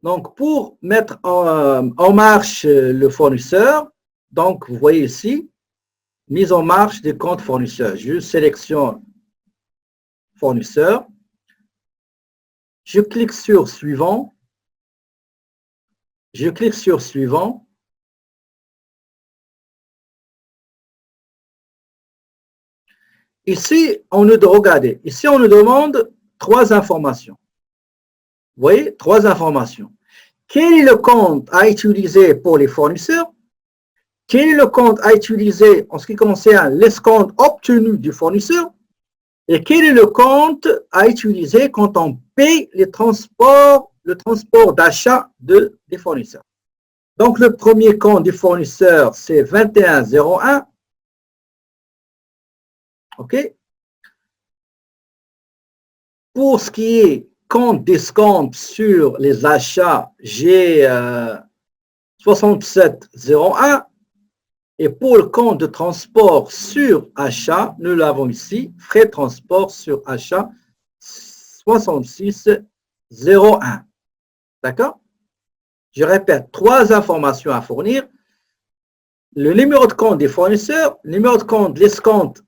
Donc, pour mettre en marche le fournisseur, donc vous voyez ici, mise en marche des comptes fournisseurs. Je sélectionne fournisseur. Je clique sur suivant. Je clique sur suivant. Ici, regardez, ici, on nous demande 3 informations. Vous voyez, 3 informations. Quel est le compte à utiliser pour les fournisseurs? Quel est le compte à utiliser en ce qui concerne l'escompte obtenu du fournisseur? Et quel est le compte à utiliser quand on paye le transport d'achat des fournisseurs? Donc, le premier compte du fournisseur, c'est 2101. OK? Pour ce qui est compte d'escompte sur les achats, j'ai 6701. Et pour le compte de transport sur achat, nous l'avons ici, frais de transport sur achat 6601. D'accord? Je répète, 3 informations à fournir. Le numéro de compte des fournisseurs, le numéro de compte de l'escompte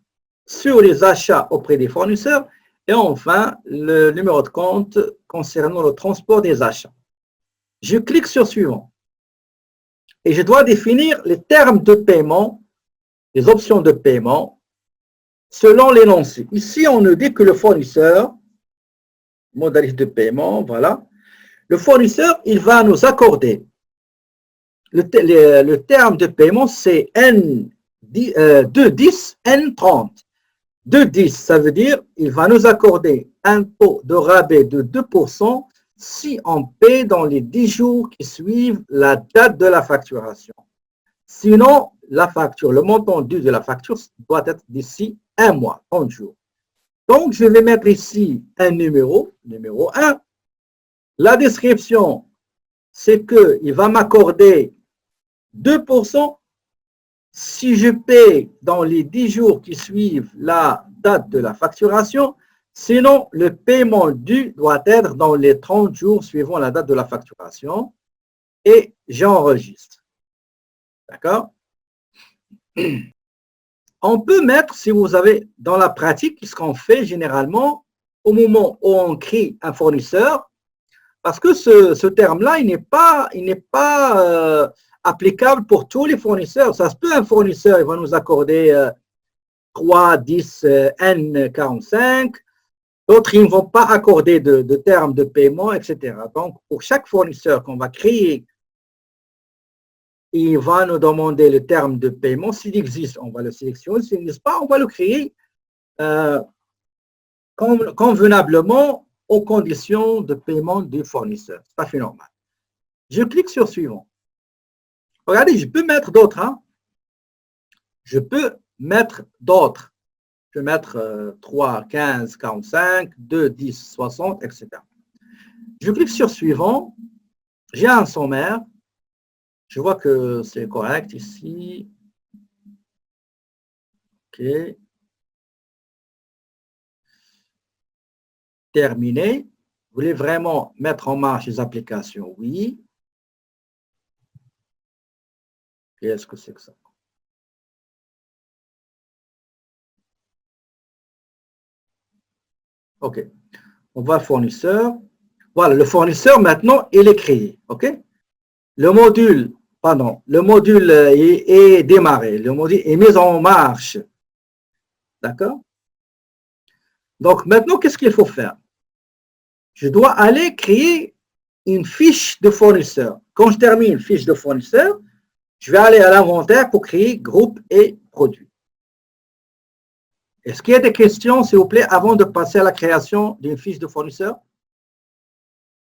sur les achats auprès des fournisseurs, et enfin, le numéro de compte concernant le transport des achats. Je clique sur suivant. Et je dois définir les termes de paiement, les options de paiement, selon l'énoncé. Ici, on nous dit que le fournisseur, modalité de paiement, voilà. Le fournisseur, il va nous accorder. Le terme de paiement, c'est N210, N30. 2,10, ça veut dire il va nous accorder un taux de rabais de 2% si on paie dans les 10 jours qui suivent la date de la facturation. Sinon, la facture, le montant dû de la facture doit être d'ici 1 mois, 30 jours. Donc, je vais mettre ici un numéro 1. La description, c'est qu'il va m'accorder 2% si je paie dans les 10 jours qui suivent la date de la facturation. Sinon, le paiement dû doit être dans les 30 jours suivant la date de la facturation. Et j'enregistre. D'accord? On peut mettre, si vous avez dans la pratique, ce qu'on fait généralement au moment où on crée un fournisseur, parce que ce terme-là, il n'est pas applicable pour tous les fournisseurs. Ça se peut, un fournisseur, il va nous accorder 3, 10, N45. D'autres, ils ne vont pas accorder de termes de paiement, etc. Donc, pour chaque fournisseur qu'on va créer, il va nous demander le terme de paiement. S'il existe, on va le sélectionner. S'il n'existe pas, on va le créer convenablement aux conditions de paiement du fournisseur. C'est tout à fait normal. Je clique sur suivant. Regardez, je peux mettre d'autres. Hein? Je peux mettre d'autres. Je vais mettre 3, 15, 45, 2, 10, 60, etc. Je clique sur suivant. J'ai un sommaire. Je vois que c'est correct ici. OK. Terminé. Vous voulez vraiment mettre en marche les applications? Oui. Qu'est-ce que c'est que ça? OK. On va fournisseur. Voilà, le fournisseur, maintenant, il est créé. OK? Le module est démarré. Le module est mis en marche. D'accord? Donc, maintenant, qu'est-ce qu'il faut faire? Je dois aller créer une fiche de fournisseur. Quand je termine une fiche de fournisseur, je vais aller à l'inventaire pour créer groupe et produit. Est-ce qu'il y a des questions, s'il vous plaît, avant de passer à la création d'une fiche de fournisseur?